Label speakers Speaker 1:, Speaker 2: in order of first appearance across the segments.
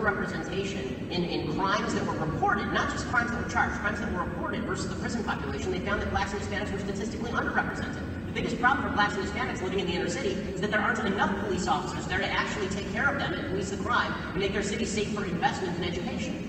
Speaker 1: representation in crimes that were reported, not just crimes that were charged, crimes that were reported versus the prison population, they found that blacks and Hispanics were statistically underrepresented. The biggest problem for blacks and Hispanics living in the inner city is that there aren't enough police officers there to actually take care of them and police the crime and make their city safe for investment in education.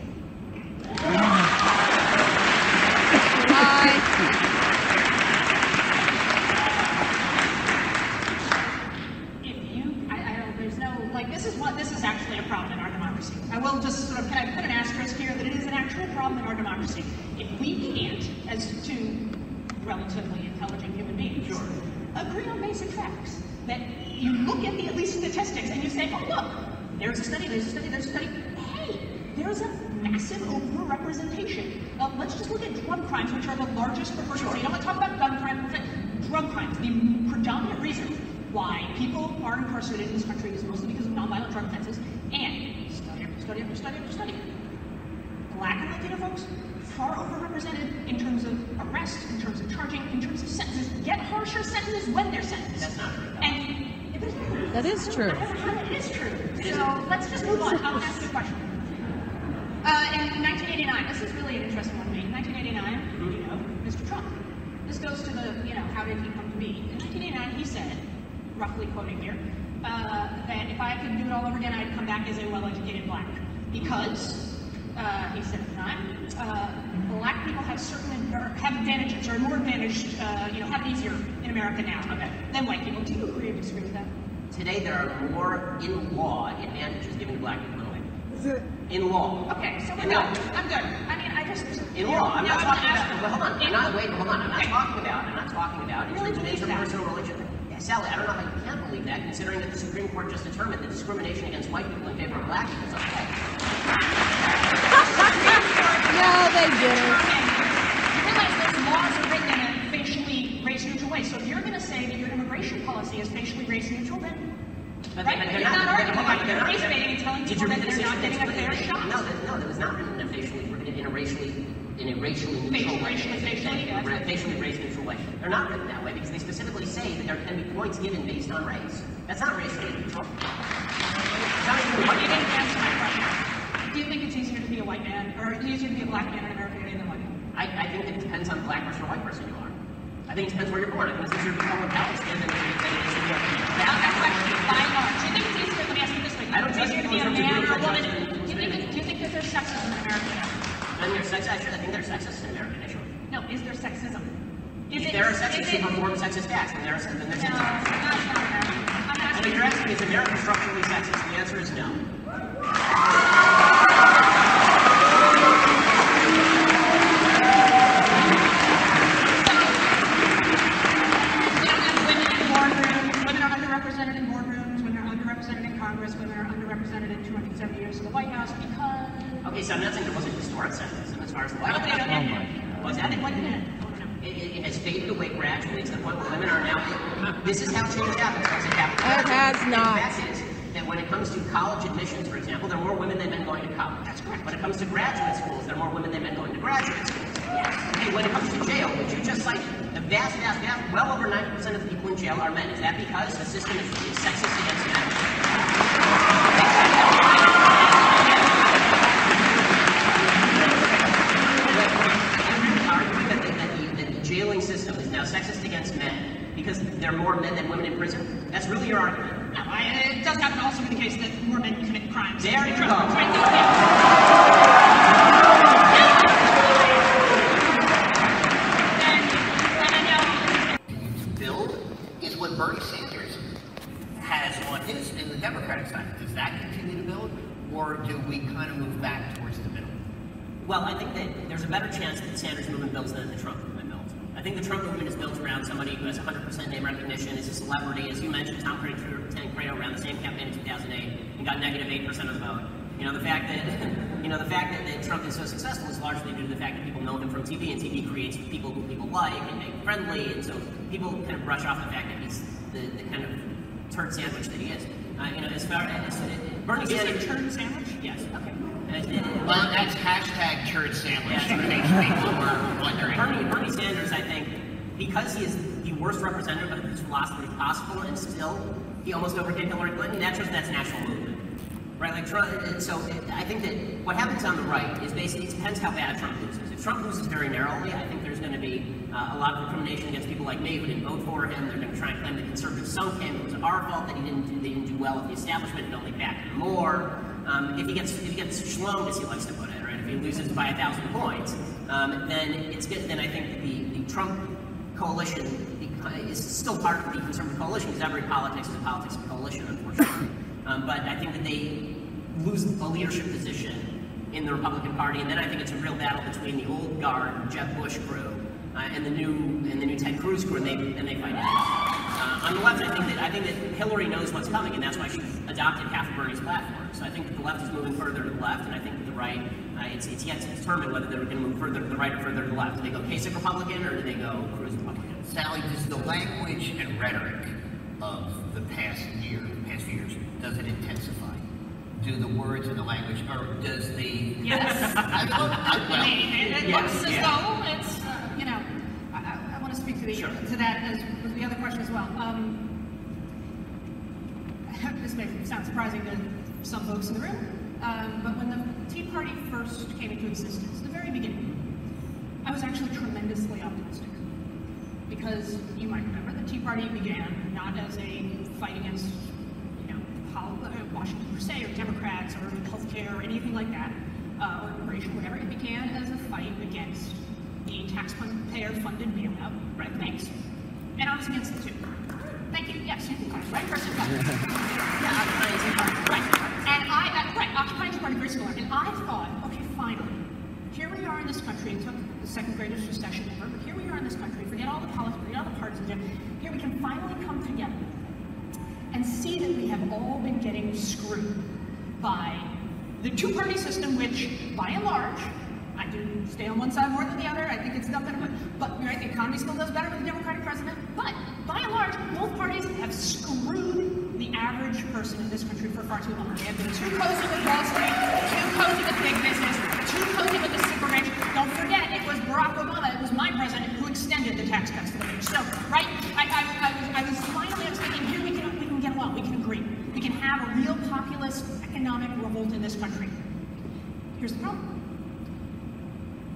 Speaker 2: This is actually a problem in our democracy. I will just sort of, can I put an asterisk here that it is an actual problem in our democracy. If we can't, as two relatively intelligent human beings, agree on basic facts, that you look at the at least statistics and you say, oh look, there's a study, there's a study, there's a study. Hey, there's a massive overrepresentation. Let's just look at drug crimes, which are the largest proportion. So you don't want to talk about gun crimes, drug crimes. The predominant reason why people are incarcerated in this country is mostly because of nonviolent drug offenses, and study after study after study. Black and Latino folks, far overrepresented in terms of arrest, in terms of charging, in terms of sentences, get harsher sentences when they're sentenced.
Speaker 1: That's not true.
Speaker 2: And
Speaker 3: that is true.
Speaker 2: It is true. So let's just move on. I'll ask you a question. In 1989, this is really an interesting one to me. In 1989, Mr. Trump. This goes to the, how did he come to be? In 1989, he said, roughly quoting here, that if I could do it all over again, I'd come back as a well-educated black. Because, he said at the time, black people have have advantages, or more advantaged, have it easier in America now than white people. Do you agree or disagree with that?
Speaker 1: Today there are more, in law, advantages given to black people than white people. In law.
Speaker 2: Okay, so we're good. I'm good. I mean, I just...
Speaker 1: In law, I'm not talking about... Well, hold on. I'm not talking about...
Speaker 2: You really believe that?
Speaker 1: Personal religion. Sally, I don't know how you can't believe that, considering that the Supreme Court just determined that discrimination against white people in favor of black people is okay.
Speaker 3: No, they didn't.
Speaker 2: You realize those laws are written in a facially race-neutral way, so if you're going to say that your immigration policy is facially race-neutral, then...
Speaker 1: But
Speaker 2: right?
Speaker 1: they're
Speaker 2: You're not arguing about your race baiting and telling people that they're not getting a fair shot.
Speaker 1: No, that was not written in a racially neutral way. Facially race-neutral way. They're not written that way because they specifically say that there can be points given based on race. That's not racially neutral.
Speaker 2: You didn't answer my question. Do you think it's easier to be a white man, or easier to be a black man in America than a white man?
Speaker 1: I think it depends on the black person or white person you are. I think it depends where you're born. I think it's easier to become a Palestinian than it is to be a
Speaker 2: that question, by and large. Do you think it's easier, let me ask you this way, do you think it's easier to be a man or a woman? Do you think that there's sexism in America now?
Speaker 1: I think there's sexism in America initially.
Speaker 2: No, is there sexism?
Speaker 1: If there are sexists who perform sexist acts, then there's sexism.
Speaker 2: No, not America. I'm asking
Speaker 1: you're asking, is America structurally sexist? The answer is no.
Speaker 2: Women are underrepresented in boardrooms, women are underrepresented in Congress, women are underrepresented in 270 years of the White House because...
Speaker 1: Okay, so I'm not saying there wasn't historic sexism as far as the White House. Was that it? It has faded away gradually to the point where women are now... This is how change happens.
Speaker 3: It has not.
Speaker 1: The fact is that when it comes to college admissions, for example, there are more women than men going to college. That's correct. When it comes to graduate schools, there are more women than men going to graduate schools. Yes. Okay, when it comes to jail, which you just cited, the vast, well over 90% of the people in jail are men. Is that because the system is sexist against men? Jailing system is now sexist against men because there are more men than women in prison? That's really your argument?
Speaker 2: No, it does happen to also be the case that more men commit crimes.
Speaker 1: There you go.
Speaker 4: Bill is what Bernie Sanders has on his in the Democratic side. Does that continue to build, or do we kind of move back towards the middle?
Speaker 1: Well, I think that there's a better chance that the Sanders movement builds than the Trump movement builds. I think the Trump movement is built around somebody who has 100% name recognition, is a celebrity. As you mentioned, Tom Cruise ran the same campaign in 2008 and got negative 8% of the vote. The fact that Trump is so successful is largely due to the fact that people know him from TV, and TV creates people who people like and make friendly, and so people kind of brush off the fact that he's the kind of turd sandwich that he is. As far as Bernie Sanders,
Speaker 2: turd sandwich?
Speaker 1: Yes. Okay.
Speaker 4: Well, that's hashtag turd sandwich. In case people were wondering.
Speaker 1: Bernie Sanders, I think, because he is the worst representative of his philosophy possible, and still he almost overcame Hillary Clinton. That's national movement. Right, like Trump, so I think that what happens on the right is basically, it depends how bad Trump loses. If Trump loses very narrowly, I think there's going to be a lot of recrimination against people like me who didn't vote for him. They're going to try and claim the conservatives sunk him. It was our fault that they didn't do well with the establishment, it only backed him more. If he gets schlonged, as he likes to put it, right? If he loses by 1,000 points, then it's good. Then I think the Trump coalition is still part of the conservative coalition, because every politics is a politics of coalition, unfortunately. But I think that they lose a leadership position in the Republican Party, and then I think it's a real battle between the old guard Jeb Bush crew and the new Ted Cruz crew, and they fight it. On the left, I think that Hillary knows what's coming, and that's why she adopted half of Bernie's platform. So I think that the left is moving further to the left, and I think that the right, it's yet to determine whether they're going to move further to the right or further to the left. Do they go Kasich Republican, or do they go Cruz Republican?
Speaker 4: Sally, does the language and rhetoric of the past few years, does it intensify? Do the words and the language, or does the...
Speaker 2: Yes. It looks as though it's, I want to speak to that as with the other question as well. This may sound surprising to some folks in the room, but when the Tea Party first came into existence, the very beginning, I was actually tremendously optimistic. Because you might remember, the Tea Party began not as a fight against Washington per se, or Democrats, or healthcare, or anything like that, or immigration, whatever. It began as a fight against the taxpayer-funded bailout, right? Thanks. And I was against it too. Thank you. Yes, right person. Yeah, right. And occupying Tea Party, very similar. And I thought, okay, finally, here we are in this country. It took the second greatest recession ever, but here we are in this country. Forget all the politics, forget all the partisanship. Here we can finally come together and see that we have all been getting screwed by the two-party system, which, by and large, I do stay on one side more than the other. I think it's not better, but right, the economy still does better with a Democratic president. But by and large, both parties have screwed the average person in this country for far too long. They have been too cozy with Wall Street, too cozy with big business, too cozy with the super rich. Don't forget, it was Barack Obama, it was my president, who extended the tax cuts to the rich. So, right, I was finally thinking, here we can get along, we can agree. We can have a real populist economic revolt in this country. Here's the problem.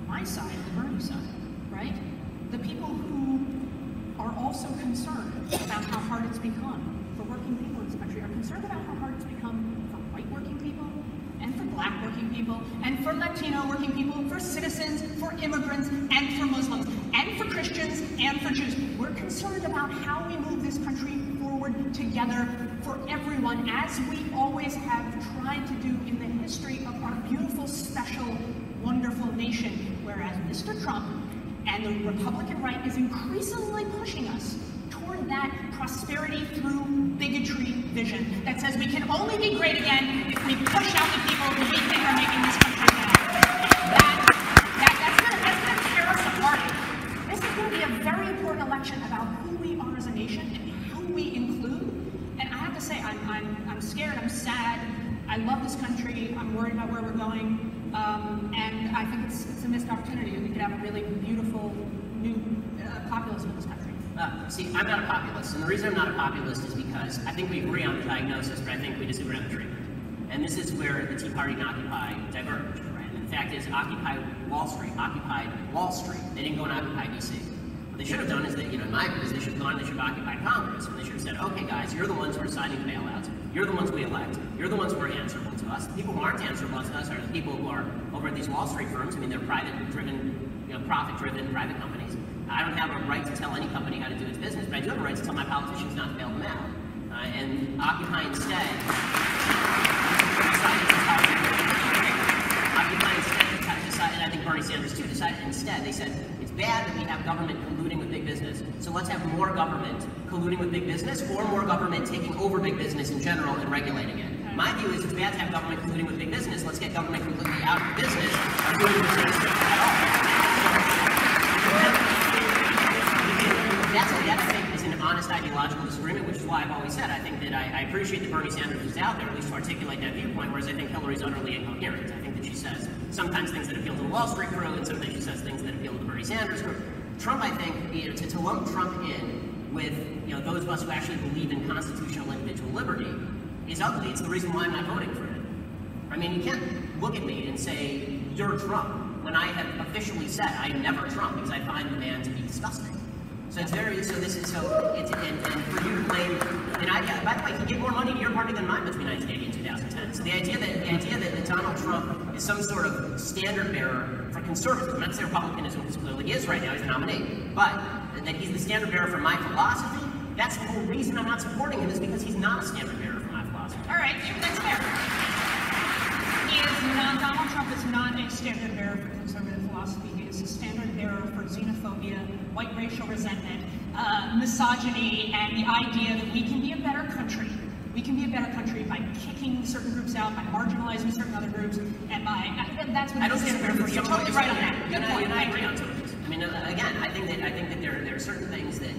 Speaker 2: My side, the Bernie side, right? The people who are also concerned about how hard it's become for working people in this country are concerned about how hard it's become for white working people, and for black working people, and for Latino working people, for citizens, for immigrants, and for Muslims, and for Christians, and for Jews. We're concerned about how we move this country forward together for everyone, as we always have tried to do in the history of our beautiful, special, wonderful nation. Whereas Mr. Trump and the Republican right is increasingly pushing us toward that prosperity through bigotry vision that says we can only be great again if we push out the people who we think are making this country bad. That's going to tear us apart. This is going to be a very important election about who we are as a nation and who we include. And I have to say, I'm scared, I'm sad. I love this country. I'm worried about where we're going. And I think it's a missed opportunity. We could have a really beautiful new populism in this country.
Speaker 1: See, I'm not a populist, and the reason I'm not a populist is because I think we agree on the diagnosis, but I think we disagree on the treatment. And this is where the Tea Party and Occupy diverged, right? And the fact is, occupied Wall Street. They didn't go and occupy D.C. What they should have done is that, in my view, is they should have gone and they should have occupied Congress, and they should have said, okay, guys, you're the ones who are signing bailouts. You're the ones we elect. You're the ones who are answerable to us. The people who aren't answerable to us are the people who are over at these Wall Street firms. I mean, they're private-driven, profit-driven private companies. I don't have a right to tell any company how to do its business, but I do have a right to tell my politicians not to bail them out. And Occupy instead decided, and I think Bernie Sanders too decided instead, they said, it's bad that we have government colluding with big business, so let's have more government colluding with big business, or more government taking over big business in general and regulating it. My view is it's bad to have government colluding with big business. Let's get government completely out of the business of doing business at all. That I think is an honest ideological disagreement, which is why I've always said I think that I appreciate that Bernie Sanders is out there, at least to articulate that viewpoint, whereas I think Hillary's utterly incoherent. I think that she says sometimes things that appeal to the Wall Street crew, and sometimes she says things that appeal to the Bernie Sanders crew. Trump, I think, to lump Trump in with those of us who actually believe in constitutional individual liberty is ugly. It's the reason why I'm not voting for him. I mean, you can't look at me and say, you're Trump, when I have officially said I'm never Trump, because I find the man to be disgusting. So it's very, so this is, so it's, and for you to blame, and by the way, he gave more money to your party than mine between 1980 and 2010. So the idea that Donald Trump is some sort of standard bearer for conservatives, I'm not saying Republicanism, because clearly he is right now, he's the nominee, but that he's the standard bearer for my philosophy, that's the whole reason I'm not supporting him, is because he's not a standard bearer for my philosophy.
Speaker 2: All right, that's fair. Donald Trump is not a standard bearer for conservative philosophy. He is a standard bearer for xenophobia, white racial resentment, misogyny, and the idea that we can be a better country. We can be a better country by kicking certain groups out, by marginalizing certain other groups, and by that's what he's a standard bearer for. You're totally right on that. Good point.
Speaker 1: And I agree on some of this. I mean, again, I think that there are certain things that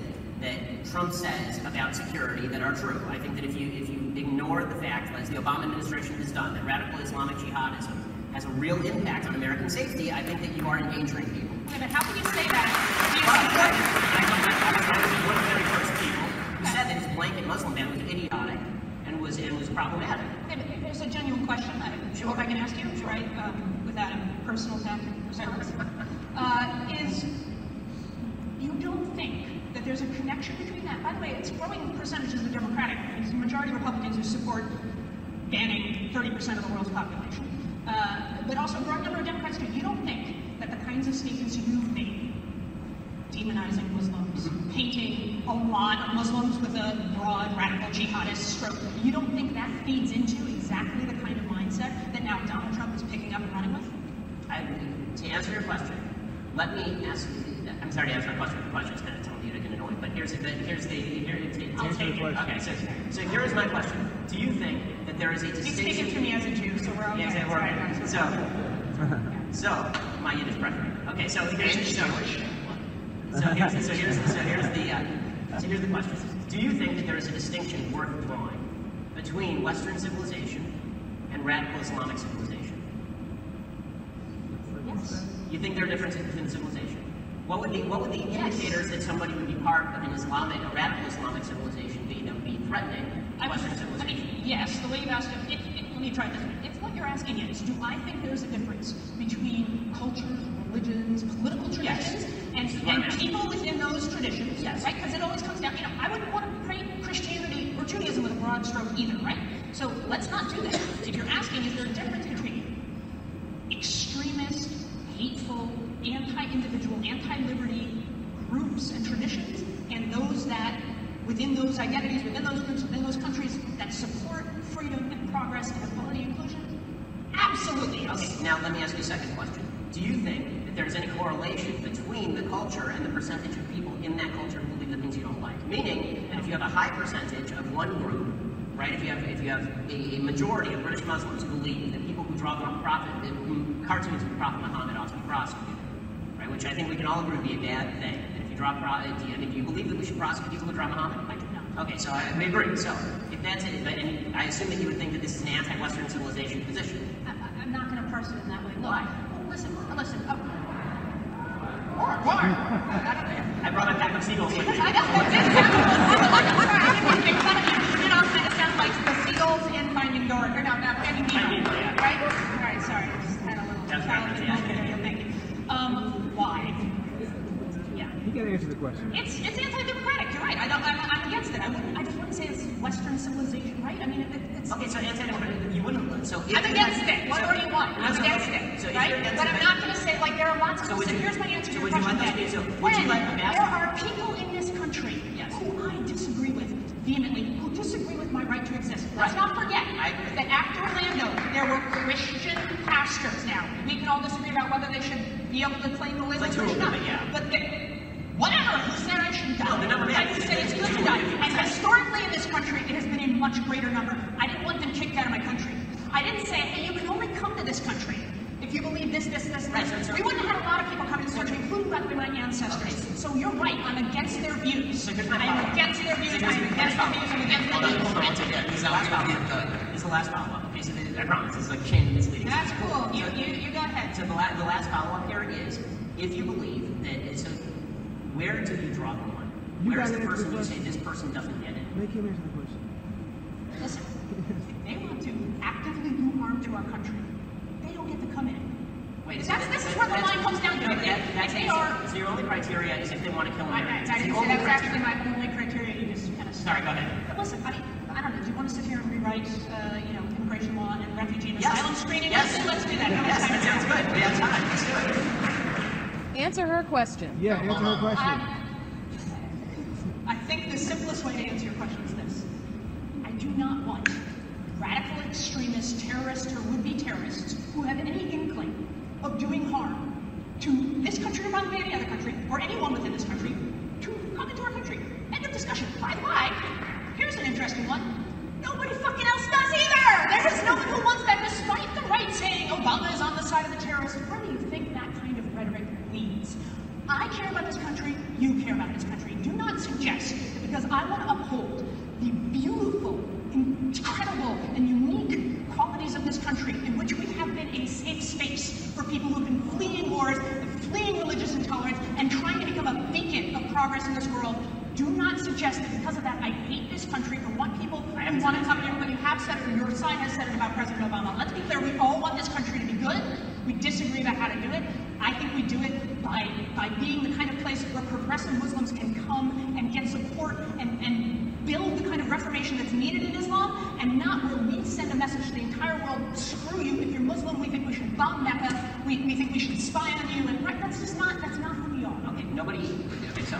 Speaker 1: Trump says about security that are true. I think that if you ignore the fact, as the Obama administration has done, that radical Islamic jihadism has a real impact on American safety, I think that you are endangering people.
Speaker 2: Wait a minute, how can you say that?
Speaker 1: I was one of the very first people who said that his blanket Muslim ban was idiotic and was problematic.
Speaker 2: There's a genuine question. Sure, if I can ask you, right, without a personal attack response, is you don't think that there's a connection between that? By the way, it's growing percentages of the Democratic. There's a majority of Republicans who support banning 30% of the world's population. But also a growing number of Democrats too. You don't think that the kinds of statements you've made, demonizing Muslims, painting a lot of Muslims with a broad radical jihadist stroke, you don't think that feeds into exactly the kind of mindset that now Donald Trump is picking up and running with?
Speaker 1: To answer your question, let me ask you, I'm sorry to answer a question, the question's kind of telling you to get annoyed, but here's the okay, so here is my question. Do you think that there is a distinction?
Speaker 2: You speak it to me as a Jew, so we're okay.
Speaker 1: Yeah, we're okay. So, my Yiddish brethren. Okay, so here's the question. Do you think that there is a distinction worth drawing between Western civilization and radical Islamic civilization?
Speaker 2: Yes.
Speaker 1: You think there are differences between civilization? What would the indicators that somebody would be part of a radical Islamic civilization be that would be threatening Western civilization?
Speaker 2: Yes, the way you asked it, let me try this. If what you're asking is, do I think there's a difference between cultures, religions, political traditions, and people within those traditions,
Speaker 1: yes,
Speaker 2: right? Because it always comes down, I wouldn't want to paint Christianity or Judaism with a broad stroke either, right? So let's not do that. If you're asking, is there a difference between extremist, hateful, anti-individual, anti-liberty groups and traditions, and those that, within those identities, within those groups, within those countries, that support freedom and progress and equality and inclusion? Absolutely, yes.
Speaker 1: Okay, now let me ask you a second question. Do you think that there's any correlation between the culture and the percentage of people in that culture who believe the things you don't like? Meaning that if you have a high percentage of one group, right, if you have a majority of British Muslims who believe that people who draw cartoons of Prophet Muhammad ought to be prosecuted, right, which I think we can all agree would be a bad thing. And if you draw, do you believe that we should prosecute people who draw Muhammad?
Speaker 2: I do not.
Speaker 1: Okay, so we agree. So if that's it, and I assume that you would think that this is an anti-Western civilization position.
Speaker 2: I'm not going to parse it in that way. Look,
Speaker 1: Why?
Speaker 2: Well, listen.
Speaker 1: I brought my pack of seagulls with me.
Speaker 2: I know. I didn't want to make fun of you. It all kind of sounds like the seagulls in Finding Dory. Or no, Finding Nemo.
Speaker 1: Yeah.
Speaker 2: Right? All right, sorry. I just had a little challenge in my video. Thank you. Why? Yeah.
Speaker 5: You gotta answer the question.
Speaker 2: It's anti-democratic. You're right. I'm against it. I just wouldn't say it's Western civilization, right? I mean, it's.
Speaker 1: Okay, so anti-democratic. You wouldn't. So
Speaker 2: I'm against it. What do you want? I'm against it.
Speaker 1: So
Speaker 2: right? But I'm not going to say, like, there are lots of. So here's my answer to your question. There are people in this country who I disagree with vehemently, who disagree with my right to exist. Let's not forget that after Orlando, there were Christian pastors. Now, we can all disagree about whether they should be able to claim the label Christian. But whatever, who said I should die? I would say it's good to die. And historically in this country, it has been a much greater number. I didn't want them kicked out of my country. I didn't say, hey, you can only come to this country if you believe this, and this. We wouldn't have had a lot of people come to this country, including, by the way, my ancestors. So you're right, I'm against their views. I'm against their views, I'm against their views, I'm against their views.
Speaker 1: This is the last follow-up. Okay, so I promise, this is like chain misleading.
Speaker 2: That's cool. You go ahead.
Speaker 1: So the last follow-up here is, if you believe that, so where do you draw the line? Where is the person who say this person doesn't get it?
Speaker 5: Make him answer the question.
Speaker 2: Listen, if they want to actively do harm to our country, they don't get to come in.
Speaker 1: Wait,
Speaker 2: this is where the line comes down to.
Speaker 1: So your only criteria is if they want to kill Americans.
Speaker 2: That was actually my only criteria. You just kind of
Speaker 1: sorry, go ahead.
Speaker 2: But listen, I don't know. Do you want to sit here and rewrite, immigration law and refugee and asylum screening?
Speaker 1: Yes.
Speaker 2: Let's do that.
Speaker 1: Yes, that sounds good. We have time. Let's do it.
Speaker 3: Answer her question.
Speaker 5: Yeah, answer her question.
Speaker 2: I think the simplest way to answer your question is this. I do not want radical extremists, terrorists, or would-be terrorists who have any inkling of doing harm to this country or probably any other country, or anyone within this country, to come into our country. End of discussion. By the way, here's an interesting one. Nobody fucking else does either! There is no one who wants that, despite the right saying Obama is on the side of the terrorists. Where do you think that kind of rhetoric leads? I care about this country, you care about this country. Do not suggest that because I want to uphold the beautiful, incredible, and unique qualities of this country, in which we have been a safe space for people who have been fleeing wars, fleeing religious intolerance, and trying to become a beacon of progress in this world. Do not suggest that because of that I hate this country or want people who want to come here. When you have said it, or your side has said it about President Obama. Let's be clear, we all want this country to be good. We disagree about how to do it. I think we do it by being the kind of place where progressive Muslims can come and get support and build the kind of reformation that's needed in Islam, and not where we send a message to the entire world, screw you, if you're Muslim, we think we should bomb Mecca, we think we should spy on you, and right, that's not who we are.
Speaker 1: Okay, nobody, okay, so.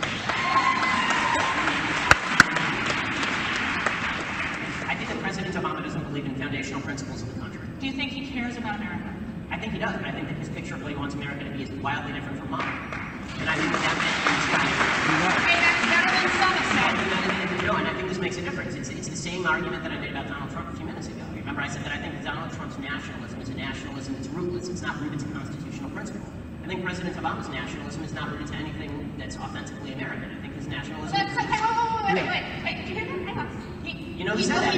Speaker 1: I think that President Obama doesn't believe in foundational principles of the country.
Speaker 2: Do you think he cares about America?
Speaker 1: I think he does, and I think that his picture of what he wants America to be is wildly different from mine. And I think that
Speaker 2: okay, that's better than some have said.
Speaker 1: And I think this makes a difference. It's the same argument that I made about Donald Trump a few minutes ago. Remember, I said that I think that Donald Trump's nationalism is a nationalism that's rootless. It's not rooted to constitutional principle. I think President Obama's nationalism is not rooted to anything that's authentically American. I think his nationalism.
Speaker 2: Wait. Did you hear that? Hang on. He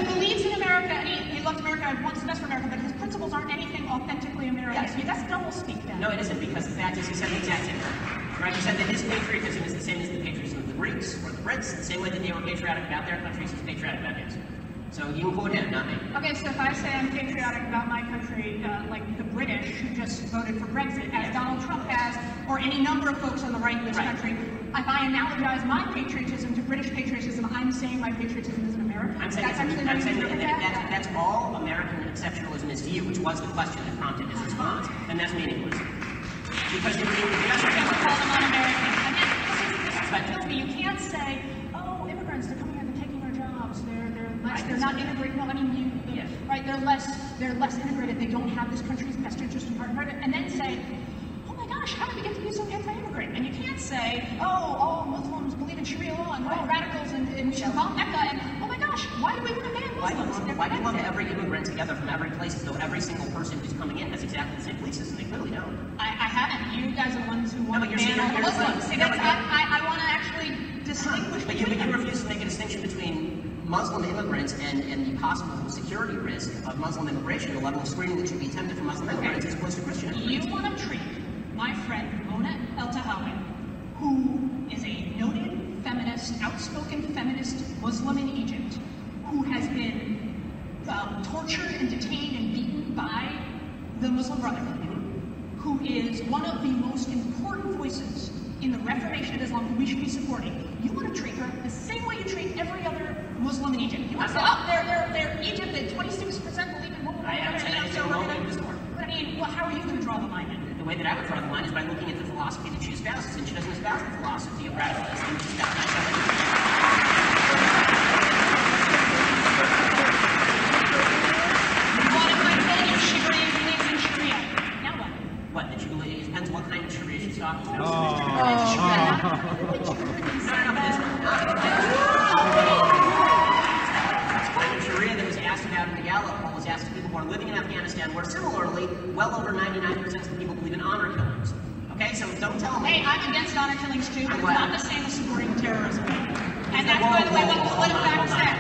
Speaker 2: believes in America, and he loves America and wants the best for America, but his principles aren't anything authentically American.
Speaker 1: Yes.
Speaker 2: That's double speak then.
Speaker 1: No, it isn't, because the fact is he said the exact same thing. Right? He said that his patriotism is the same as the patriotism of the Greeks or the Brits, the same way that they were patriotic about their countries, he's patriotic about his. So you can quote him, not me.
Speaker 2: Okay, so if I say I'm patriotic about my country, like the British who just voted for Brexit, as Donald Trump has, or any number of folks on the right in this country, if I analogize my patriotism to British patriotism, I'm saying my patriotism is an American.
Speaker 1: I'm saying that's all American exceptionalism is to you, which was the question that prompted his response, and that's meaningless. Because you
Speaker 2: call them un-American. And this is what kills me. You can't say, oh, immigrants, they're coming here, they're taking our jobs, they're not integrated. No, I mean, right? They're less integrated. They don't have this country's best interest in heart, and then say, oh my gosh, how did we get to be so anti-immigrant? And you can't say, oh, all Muslims believe in Sharia law and we're all radicals and we should bomb Mecca. And oh my gosh, why do we want to ban Muslims?
Speaker 1: Why do you lump every immigrant together from every place as though every single person who's coming in has exactly the same belief system? They clearly don't.
Speaker 2: I haven't. You guys are the ones who want to ban all the Muslims. See, I want to actually distinguish.
Speaker 1: But you refuse to make a distinction between Muslim immigrants and the possible security risk of Muslim immigration, the level of screening that should be attempted for Muslim immigrants as opposed to Christian immigrants.
Speaker 2: You want to treat my friend Mona El-Tahawi, who is a noted feminist, outspoken feminist Muslim in Egypt, who has been tortured and detained and beaten by the Muslim Brotherhood, who is one of the most important voices in the reformation of Islam who we should be supporting. You want to treat her the same way you treat every other Muslim in Egypt. You want to say, oh, they're Egypt, and 26% believe in women.
Speaker 1: I haven't said anything wrong with this court.
Speaker 2: But I mean, well, how are you going to draw the line in?
Speaker 1: The way that I would draw the line is by looking at the philosophy that she espouses, and she doesn't espouse the philosophy of radicalism. She's got
Speaker 2: what if I told you she believes in Sharia? Now what?
Speaker 1: What, that she believes? Depends what kind of Sharia she's talking about. Sharia that was asked about in the Gallup poll was asked to people who are living in Afghanistan, where similarly, well over 99% of the people believe in honor killings. Okay, so don't tell me.
Speaker 2: Hey, I'm against honor killings too, but it's not the same as supporting terrorism. And that's, by the way, what fact said.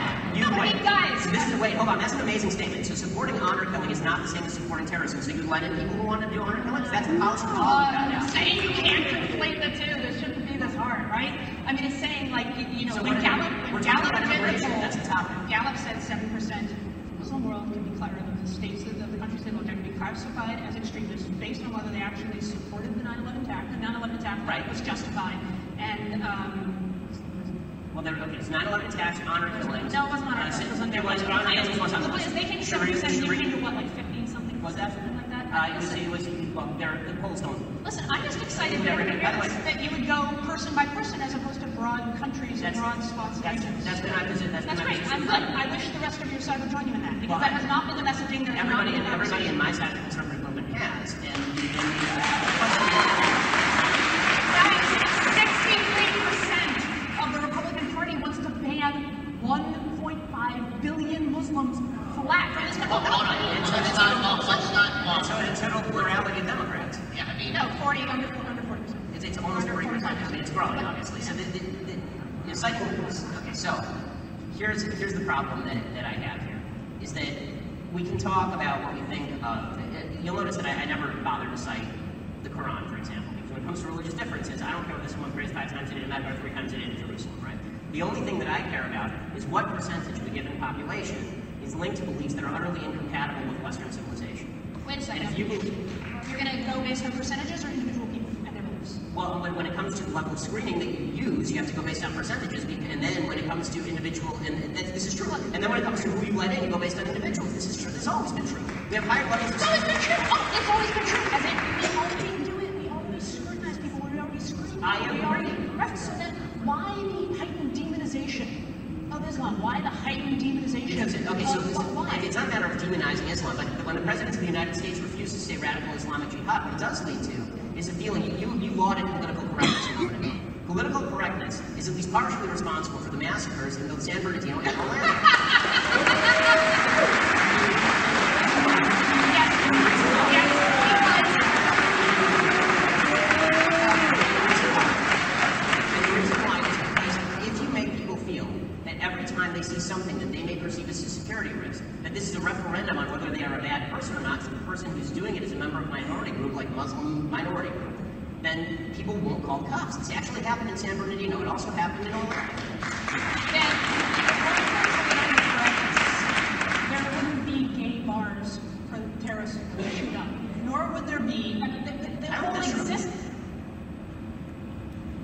Speaker 2: Guys.
Speaker 1: Wait, hold on. That's an amazing statement. So supporting honor killing is not the same as supporting terrorism. So you let in people who want to do honor killings? That's the policy.
Speaker 2: I'm saying you can't conflate the two. This shouldn't be this hard, right? I mean, it's saying, like, you know,
Speaker 1: so
Speaker 2: when Gallup
Speaker 1: we're talking about immigration. That's the topic.
Speaker 2: Gallup said 7% Muslim world can be the states that the countries they looked at can be classified as extremists based on whether they actually supported the 9/11 attack. The 9/11 attack
Speaker 1: Right.
Speaker 2: was justified, and
Speaker 1: well, it's 9/11 attacks, honor killings.
Speaker 2: no, it wasn't on our side. It was on their
Speaker 1: was on the was on
Speaker 2: The point is, they came to what, like 15 something?
Speaker 1: Was that
Speaker 2: something like that?
Speaker 1: well, the polls don't.
Speaker 2: Listen, I'm just excited that you would go person by person as opposed to broad countries and broad swaths of regions.
Speaker 1: That's been my position.
Speaker 2: That's great. I'm good. I wish the rest of your side would join you in that, because that has not been the messaging that
Speaker 1: Everybody in my side of the conservative movement has, and
Speaker 2: 63% of the Republican Party wants to ban 1.5 billion Muslims flat from this country.
Speaker 1: It's total plurality of Democrats.
Speaker 4: Yeah, I mean,
Speaker 2: No, under 40%.
Speaker 1: It's almost 40%. I mean, it's growing, obviously. So the cycle is okay. So here's the problem that I have here is that we can talk about what we think of. You'll notice that I never bother to cite the Quran, for example, because when it comes to religious differences, I don't care whether someone prays 5 times a day in Mecca or 3 times a day in Jerusalem, right? The only thing that I care about is what percentage of the given population is linked to beliefs that are utterly incompatible with Western civilization.
Speaker 2: Wait a second.
Speaker 1: And if you believe,
Speaker 2: You're going to go based on percentages or individual people and their beliefs?
Speaker 1: well, when it comes to the level of screening that you use, you have to go based on percentages, and then when it comes to individual, and this is true, and then when it comes to who you let in, you go based on individuals. This is true. This has always been true. We have higher levels of
Speaker 2: It's always been true. Oh, it's always been true. As in, we already do it. We already scrutinize people. We already screen. We already. Right. So then, why the heightened demonization of Islam? Why the heightened demonization?
Speaker 1: Because,
Speaker 2: why?
Speaker 1: it's not a matter of demonizing Islam, but when the president of the United States refuses to say radical Islamic jihad, what it does lead to is a feeling you lauded political correctness a moment ago. Political correctness is at least partially responsible for the massacres in both San Bernardino and Orlando. They see something that they may perceive as a security risk, that this is a referendum on whether they are a bad person or not, so the person who's doing it is a member of a minority group, like Muslim minority group, then people won't call cops. This actually happened in San Bernardino. It also happened in Orlando.
Speaker 2: There wouldn't be gay bars for terrorists to shoot up, nor would there be. They won't exist.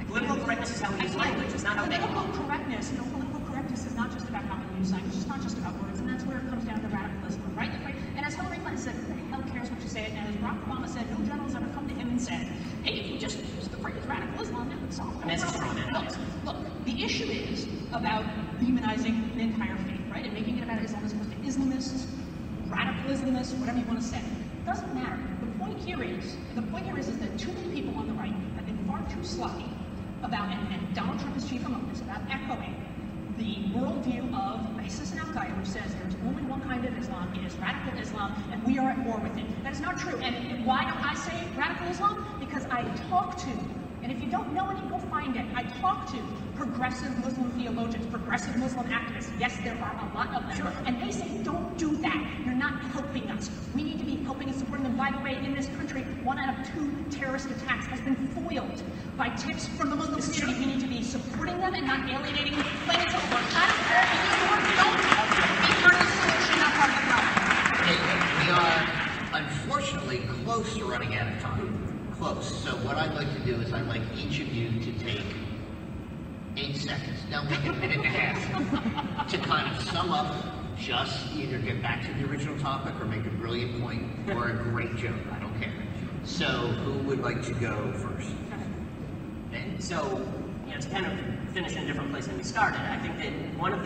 Speaker 1: Political correctness is how we use language. It's not how they
Speaker 2: political correctness. Political correctness is not just about how we use language. It's not just about words, and that's where it comes down to radicalism, right? And as Hillary Clinton said, who the hell cares what you say? And as Barack Obama said, no general's ever come to him and said, "Hey, if you just use the phrase radical Islam, that would solve the problem." Look, the issue is about demonizing the entire faith, right? And making it about Islam as opposed to Islamists, radical Islamists, whatever you want to say. It doesn't matter. The point here is that too many people on the right have been far too sloppy about, and Donald Trump is chief among us, about echoing the worldview of ISIS and Al-Qaeda, which says there's only one kind of Islam, it is radical Islam, and we are at war with it. That is not true. And why don't I say radical Islam? Because I talk to, and if you don't know any, go find it. I talk to progressive Muslim theologians, progressive Muslim activists. Yes, there are a lot of them. Sure. And they say, don't do that. You're not helping us. We need to be helping and supporting them. By the way, in this country, 1 out of 2 terrorist attacks has been foiled by tips from the Muslim community. We need to be supporting them and not alienating them. Plain and simple. I don't care if you don't be part of the solution, not part of the problem.
Speaker 4: we are unfortunately close to running out of time. Close. So what I'd like to do is I'd like each of you to take 8 seconds, now make it a minute and a half, to kind of sum up, just either get back to the original topic or make a brilliant point or a great joke. I don't care. So who would like to go first?
Speaker 1: And so, to kind of finish in a different place than we started, I think that one of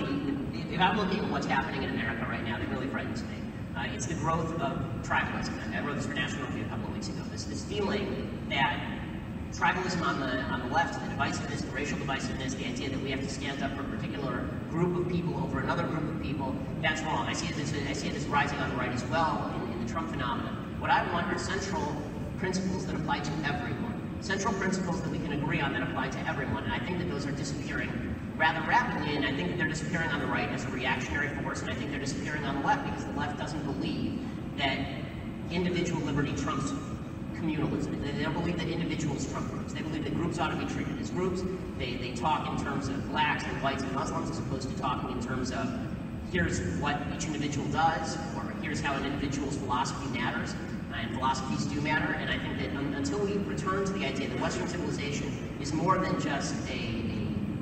Speaker 1: if I'm looking at what's happening in America right now, that really frightens me. It's the growth of tribalism. I wrote this for National Review a couple of weeks ago. This feeling that tribalism on the left, the divisiveness, the racial divisiveness, the idea that we have to stand up for a particular group of people over another group of people, that's wrong. I see it as rising on the right as well in the Trump phenomenon. What I want are central principles that apply to everyone. Central principles that we can agree on that apply to everyone. And I think that those are disappearing rather rapidly, and I think that they're disappearing on the right as a reactionary force, and I think they're disappearing on the left because the left doesn't believe that individual liberty trumps communalism. They don't believe that individuals trump groups. They believe that groups ought to be treated as groups. They talk in terms of blacks and whites and Muslims as opposed to talking in terms of here's what each individual does, or here's how an individual's philosophy matters, and philosophies do matter. And I think that until we return to the idea that Western civilization is more than just a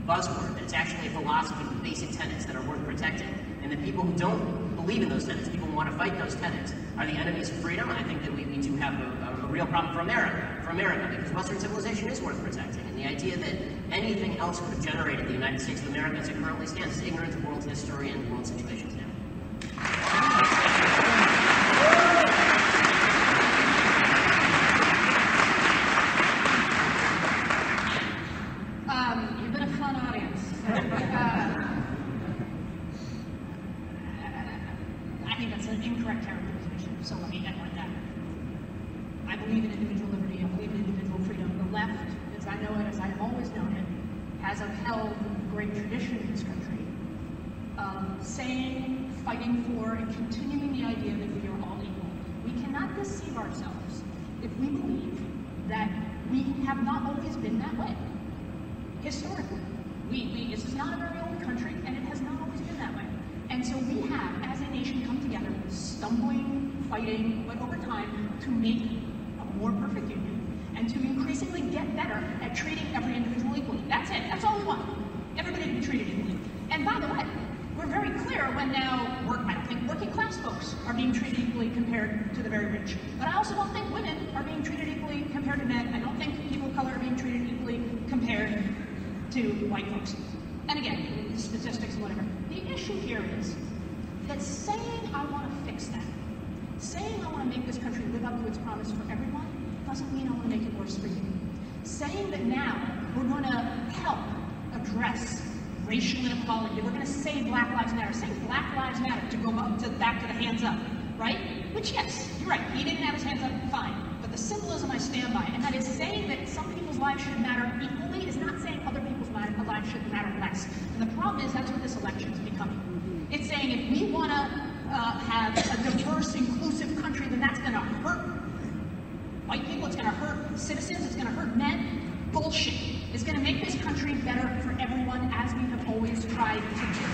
Speaker 1: buzzword, that it's actually a philosophy with basic tenets that are worth protecting, and that people who don't believe in those tenets, people who want to fight those tenets, are the enemies of freedom, I think that we do have a real problem for America, because Western civilization is worth protecting. And the idea that anything else could have generated the United States of America as it currently stands is ignorant of world history and world situations now.
Speaker 2: You've been a fun audience. I think that's an incorrect characterization, so let me end with that. I believe in individual liberty, I believe in individual freedom. The left, as I know it, as I have always known it, has upheld a great tradition in this country of saying, fighting for, and continuing the idea that we are all equal. We cannot deceive ourselves if we believe that we have not always been that way. Historically, this is not a very old country, and it has not always been that way. And so we have, as a nation, come together, stumbling, fighting, but over time, to make a more perfect union, and to increasingly get better at treating every individual equally. That's it. That's all we want. Everybody to be treated equally. And by the way, we're very clear when now, I don't think working class folks are being treated equally compared to the very rich. But I also don't think women are being treated equally compared to men. I don't think people of color are being treated equally compared to white folks. And again, statistics and whatever. The issue here is that saying I want to fix that, saying I want to make this country live up to its promise for everyone, doesn't mean I want to make it worse for you. Saying that now we're going to help address racial inequality, we're going to say Black Lives Matter, saying Black Lives Matter to go back to the hands up, right? Which, yes, you're right, he didn't have his hands up, fine. But the symbolism I stand by, and that is saying that some people's lives should matter equally, is not saying other people's lives should matter less. And the problem is that's what this election is becoming. It's saying if we want to have a diverse, inclusive country, then that's going to hurt white people, it's going to hurt citizens, it's going to hurt men. Bullshit. It's going to make this country better for everyone, as we have always tried to do.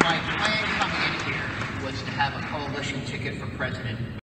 Speaker 4: My plan coming in here was to have a coalition ticket for president